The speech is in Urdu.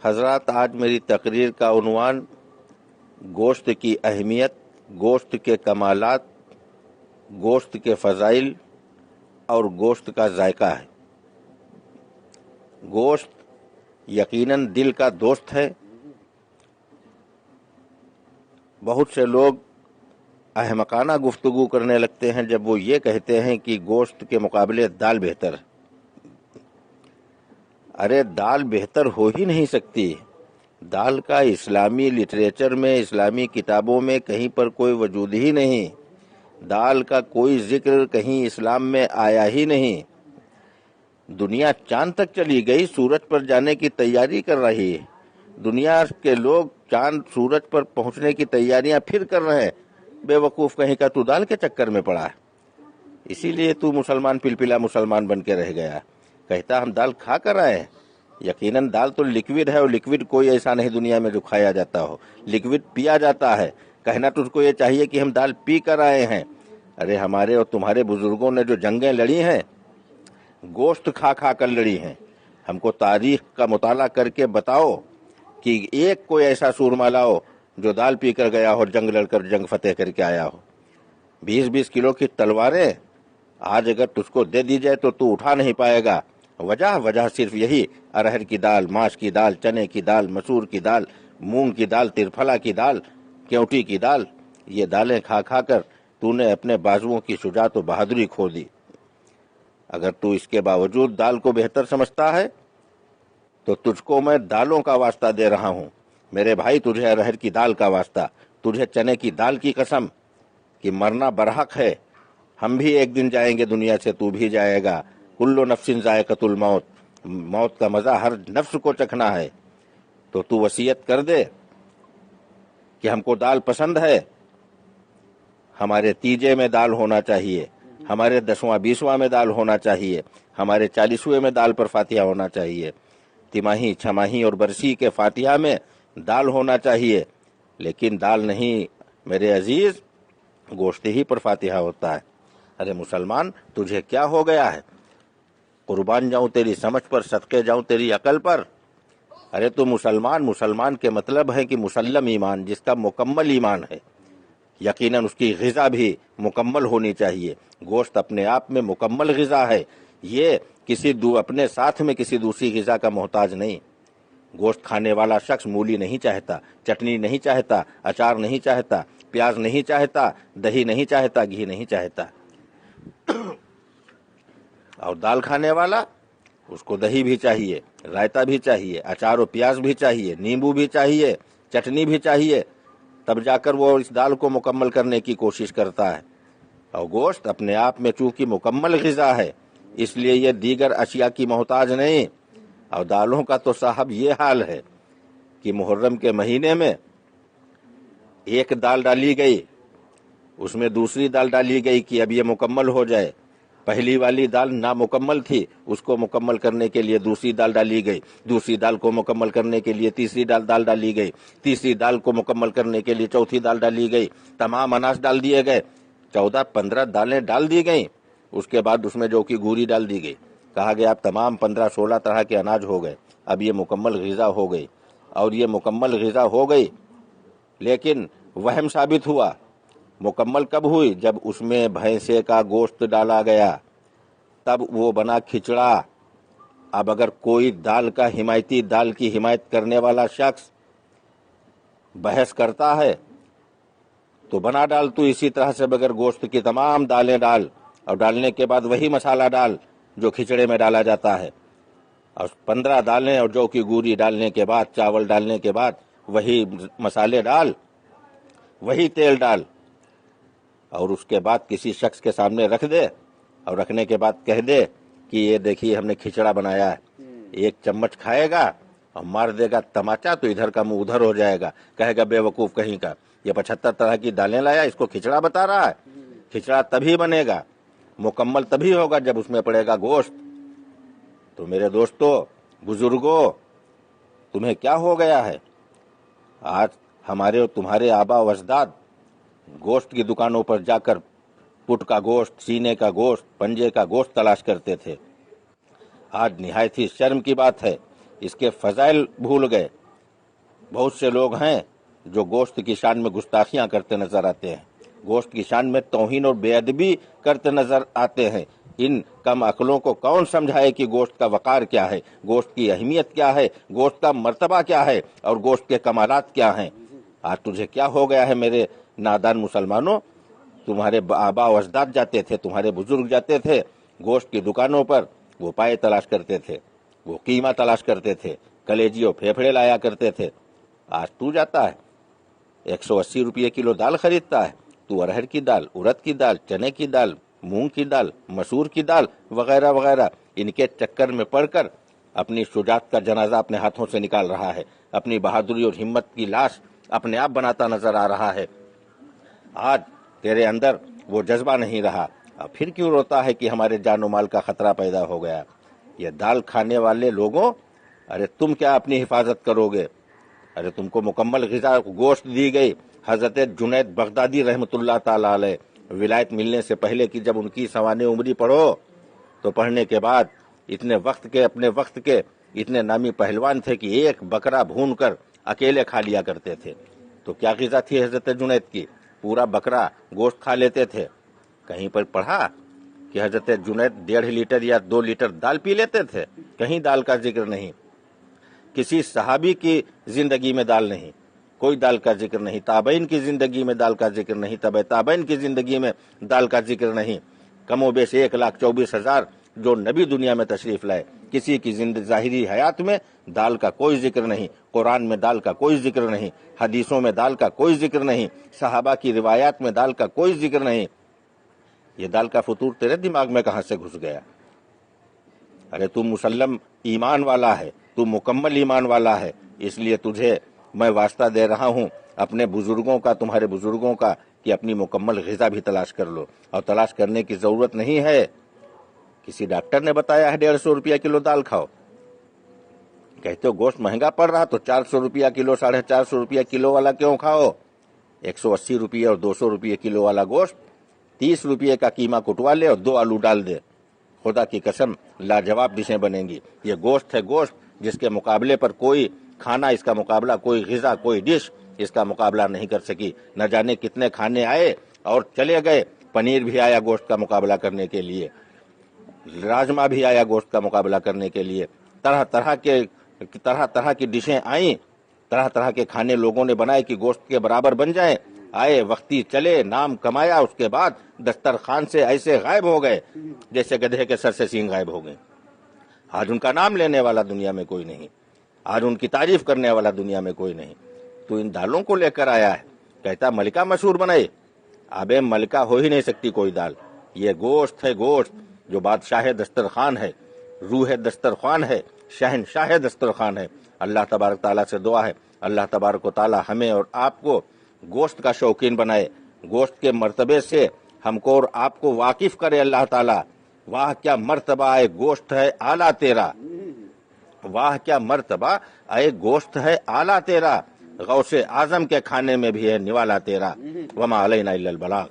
حضرات، آج میری تقریر کا عنوان گوشت کی اہمیت، گوشت کے کمالات، گوشت کے فضائل اور گوشت کا ذائقہ ہے۔ گوشت یقیناً دل کا دوست ہے۔ بہت سے لوگ احمقانہ گفتگو کرنے لگتے ہیں جب وہ یہ کہتے ہیں کہ گوشت کے مقابلے دال بہتر ہے۔ ارے دال بہتر ہو ہی نہیں سکتی۔ دال کا اسلامی لٹریچر میں، اسلامی کتابوں میں کہیں پر کوئی وجود ہی نہیں۔ دال کا کوئی ذکر کہیں اسلام میں آیا ہی نہیں۔ دنیا چاند تک چلی گئی، سورج پر جانے کی تیاری کر رہی ہے۔ دنیا کے لوگ چاند سورج پر پہنچنے کی تیاریاں پھر کر رہے ہیں۔ بے وقوف کہیں کا تو دال کے چکر میں پڑا ہے، اسی لیے تو مسلمان پلپلا مسلمان بن کے رہ گیا۔ کہتا ہم دال کھا کر آئے ہیں۔ یقیناً دال تو لکوڈ ہے، اور لکوڈ کوئی ایسا نہیں دنیا میں جو کھایا جاتا ہو، لکوڈ پیا جاتا ہے۔ کہنا تجھ کو یہ چاہیے کہ ہم دال پی کر آئے ہیں۔ ارے ہمارے اور تمہارے بزرگوں نے جو جنگیں لڑی ہیں، گوشت کھا کھا کر لڑی ہیں۔ ہم کو تاریخ کا مطالعہ کر کے بتاؤ کہ ایک کوئی ایسا سورما لاؤ جو دال پی کر گیا ہو، جنگ لڑ کر جنگ فتح کر کے آیا ہو۔ 20-20 کلو کی تلواریں آج اگر تجھ کو دے دی جائے تو اٹھا نہیں پائے گا۔ وجہ صرف یہی، ارہر کی دال، ماش کی دال، چنے کی دال، مسور کی دال، مونگ کی دال، ترفلا کی دال، کیوٹی کی دال، یہ دالیں کھا کھا کر تو نے اپنے بازوؤں کی شجاعت و بہادری کھو دی۔ اگر تو اس کے باوجود دال کو بہتر سمجھتا ہے تو تجھ کو میں دالوں کا واسطہ دے رہا ہوں۔ میرے بھائی، تجھے ارہر کی دال کا واسطہ، تجھے چنے کی دال کی قسم کہ مرنا برحق ہے۔ ہم بھی ایک دن جائیں گے دنیا سے، تو بھی جائے گا۔ کل نفس ذائقۃ الموت، موت کا مزہ ہر نفس کو چکھنا ہے۔ تو وصیت کر دے کہ ہم کو دال پسند ہے، ہمارے تیجے میں دال ہونا چاہیے، ہمارے 10واں 20واں میں دال ہونا چاہیے، ہمارے 40ویں میں دال پر فاتحہ ہونا چاہیے، تماہی، چھماہی اور برسی کے فاتحہ میں دال ہونا چاہیے۔ لیکن دال نہیں میرے عزیز، گوشت ہی پر فاتحہ ہوتا ہے۔ ارے مسلمان، تجھے کیا ہو گیا ہے؟ قربان جاؤں تیری سمجھ پر، صدقے جاؤں تیری عقل پر۔ ارے تو مسلمان کے مطلب ہے کہ مسلم ایمان، جس کا مکمل ایمان ہے۔ یقیناً اس کی غذا بھی مکمل ہونی چاہیے۔ گوشت اپنے آپ میں مکمل غذا ہے، یہ اپنے ساتھ میں کسی دوسری غذا کا محتاج نہیں۔ گوشت کھانے والا شخص مولی نہیں چاہتا، چٹنی نہیں چاہتا، اچار نہیں چاہتا، پیاز نہیں چاہتا، دہی نہیں چاہتا، گھی نہیں چاہتا۔ اور دال کھانے والا، اس کو دہی بھی چاہیے، رائتا بھی چاہیے، اچار و پیاز بھی چاہیے، نیمبو بھی چاہیے، چٹنی بھی چاہیے، تب جا کر وہ اس دال کو مکمل کرنے کی کوشش کرتا ہے۔ اور گوشت اپنے آپ میں چونکہ مکمل غذا ہے، اس لیے یہ دیگر اشیاء کی محتاج نہیں۔ اور دالوں کا تو صاحب یہ حال ہے کہ محرم کے مہینے میں ایک دال ڈالی گئی، اس میں دوسری دال ڈالی گئی کہ اب یہ مکمل ہو جائے۔ پہلی والی دال نامکمل تھی، اس کو مکمل کرنے کے لیے دوسری دال ڈالی گئی، دوسری دال کو مکمل کرنے کے لیے تیسری دال ڈالی گئی، تیسری دال کو مکمل کرنے کے لیے چوتھی دال ڈالی گئی، تمام اناج ڈال دیے گئے، 14-15 دالیں ڈال دی گئیں۔ اس کے بعد اس میں جو کی گوری ڈال دی گئی، کہا گیا اب تمام 15-16 طرح کے اناج ہو گئے، اب یہ مکمل غذا ہو گئی۔ اور یہ مکمل غذا ہو گئی، لیکن وہم ثابت ہوا۔ مکمل کب ہوئی؟ جب اس میں بھینسے کا گوشت ڈالا گیا، تب وہ بنا کھچڑا۔ اب اگر کوئی دال کا حمایتی، دال کی حمایت کرنے والا شخص بحث کرتا ہے تو بنا ڈال تو اسی طرح سے بغیر گوشت کی تمام دالیں ڈال، اور ڈالنے کے بعد وہی مسالہ ڈال جو کھچڑے میں ڈالا جاتا ہے، اور 15 دالیں اور جو کی گوری ڈالنے کے بعد، چاول ڈالنے کے بعد وہی مسالے ڈال، وہی تیل ڈال، اور اس کے بعد کسی شخص کے سامنے رکھ دے، اور رکھنے کے بعد کہہ دے کہ یہ دیکھیے ہم نے کھچڑا بنایا ہے۔ ایک چمچ کھائے گا اور مار دے گا تماچا تو ادھر کا منہ ادھر ہو جائے گا، کہے گا بے وقوف کہیں کا، یہ 75 طرح کی دالیں لایا، اس کو کھچڑا بتا رہا ہے۔ کھچڑا تبھی بنے گا، مکمل تبھی ہوگا جب اس میں پڑے گا گوشت۔ تو میرے دوستو، بزرگوں، تمہیں کیا ہو گیا ہے؟ آج ہمارے اور تمہارے آبا و اجداد گوشت کی دکانوں پر جا کر پٹ کا گوشت، سینے کا گوشت، پنجے کا گوشت تلاش کرتے تھے۔ آج نہایت ہی شرم کی بات ہے اس کے فضائل بھول گئے۔ بہت سے لوگ ہیں جو گوشت کی شان میں گستاخیاں کرتے نظر آتے ہیں، گوشت کی شان میں توہین اور بے ادبی کرتے نظر آتے ہیں۔ ان کم عقلوں کو کون سمجھائے کہ گوشت کا وقار کیا ہے، گوشت کی اہمیت کیا ہے، گوشت کا مرتبہ کیا ہے اور گوشت کے کمالات کیا ہیں۔ آج تجھے کیا ہو گیا ہے میرے نادان مسلمانوں؟ تمہارے آبا و اجداد جاتے تھے، تمہارے بزرگ جاتے تھے گوشت کی دکانوں پر، وہ پائے تلاش کرتے تھے، وہ قیمہ تلاش کرتے تھے، کلیجی اور پھیپھڑے لایا کرتے تھے۔ آج تو جاتا ہے 180 روپے کلو دال خریدتا ہے، تو ارہر کی دال، ارد کی دال، چنے کی دال، مونگ کی دال، مسور کی دال وغیرہ وغیرہ، ان کے چکر میں پڑ کر اپنی شجاعت کا جنازہ اپنے ہاتھوں سے نکال رہا ہے، اپنی بہادری اور ہمت کی لاش اپنے آپ بناتا نظر آ رہا ہے۔ آج تیرے اندر وہ جذبہ نہیں رہا، اب پھر کیوں روتا ہے کہ ہمارے جان و مال کا خطرہ پیدا ہو گیا؟ یہ دال کھانے والے لوگوں، ارے تم کیا اپنی حفاظت کرو گے؟ ارے تم کو مکمل غذا گوشت دی گئی۔ حضرت جنید بغدادی رحمۃ اللہ تعالی علیہ ولایت ملنے سے پہلے کی جب ان کی سوانح عمری پڑھو تو پڑھنے کے بعد اپنے وقت کے اتنے نامی پہلوان تھے کہ ایک بکرا بھون کر اکیلے کھا لیا کرتے تھے۔ تو کیا غذا تھی حضرت جنید کی؟ پورا بکرا گوشت کھا لیتے تھے۔ کہیں پر پڑھا کہ حضرت جنید 1.5 لیٹر یا 2 لیٹر دال پی لیتے تھے؟ کہیں دال کا ذکر نہیں، کسی صحابی کی زندگی میں دال نہیں، کوئی دال کا ذکر نہیں، تابعین کی زندگی میں دال کا ذکر نہیں، تبع تابعین کی زندگی میں دال کا ذکر نہیں۔ کم و بیش 1,24,000 جو نبی دنیا میں تشریف لائے، کسی کی ظاہری حیات میں دال کا کوئی ذکر نہیں، قرآن میں دال کا کوئی ذکر نہیں، حدیثوں میں دال کا کوئی ذکر نہیں، صحابہ کی روایات میں دال کا کوئی ذکر نہیں۔ یہ دال کا فطور تیرے دماغ میں کہاں سے گھس گیا؟ ارے تو مسلم ایمان والا ہے، تو مکمل ایمان والا ہے، اس لیے تجھے میں واسطہ دے رہا ہوں اپنے بزرگوں کا، تمہارے بزرگوں کا، کہ اپنی مکمل غذا بھی تلاش کر لو۔ اور تلاش کرنے کی ضرورت نہیں ہے کسی ڈاکٹر نے بتایا ہے 150 روپیہ کلو دال کھاؤ، کہتے ہو گوشت مہنگا پڑ رہا تو 400 روپیہ کلو، 450 روپیہ کلو والا کیوں کھاؤ؟ 180 روپیہ اور 200 روپیہ کلو والا گوشت 30 روپیہ کا قیمہ کٹوا لے اور 2 آلو ڈال دے، خدا کی قسم لاجواب ڈشیں بنیں گی۔ یہ گوشت ہے، گوشت جس کے مقابلے پر کوئی کھانا، اس کا مقابلہ کوئی غذا، کوئی ڈش اس کا مقابلہ نہیں کر سکی۔ نہ جانے کتنے کھانے آئے اور چلے گئے، پنیر بھی آیا گوشت کا مقابلہ کرنے کے لیے، راجما بھی آیا گوشت کا مقابلہ کرنے کے لیے، طرح طرح کی ڈشیں آئیں، طرح طرح کے کھانے لوگوں نے بنائے کہ گوشت کے برابر بن جائیں، آئے، وقتی چلے، نام کمایا، اس کے بعد دسترخوان سے ایسے غائب ہو گئے جیسے گدھے کے سر سے سینگ غائب ہو گئے۔ آج ان کا نام لینے والا دنیا میں کوئی نہیں، آج ان کی تعریف کرنے والا دنیا میں کوئی نہیں۔ تو ان دالوں کو لے کر آیا ہے، کہتا ملکہ مشہور بنائے، ابے ملکہ ہو ہی نہیں سکتی کوئی دال۔ یہ گوشت ہے، گوشت جو بادشاہ دسترخوان ہے، روح دسترخوان ہے، شہنشاہ دسترخوان ہے۔ اللہ تبارک تعالیٰ سے دعا ہے اللہ تبارک و تعالیٰ ہمیں اور آپ کو گوشت کا شوقین بنائے، گوشت کے مرتبے سے ہم کو اور آپ کو واقف کرے اللہ تعالیٰ۔ واہ کیا مرتبہ اے گوشت ہے اعلیٰ تیرا، واہ کیا مرتبہ اے گوشت ہے اعلیٰ تیرا، غوث اعظم کے کھانے میں بھی ہے نوالا تیرا۔ وما علینا الا البلاغ۔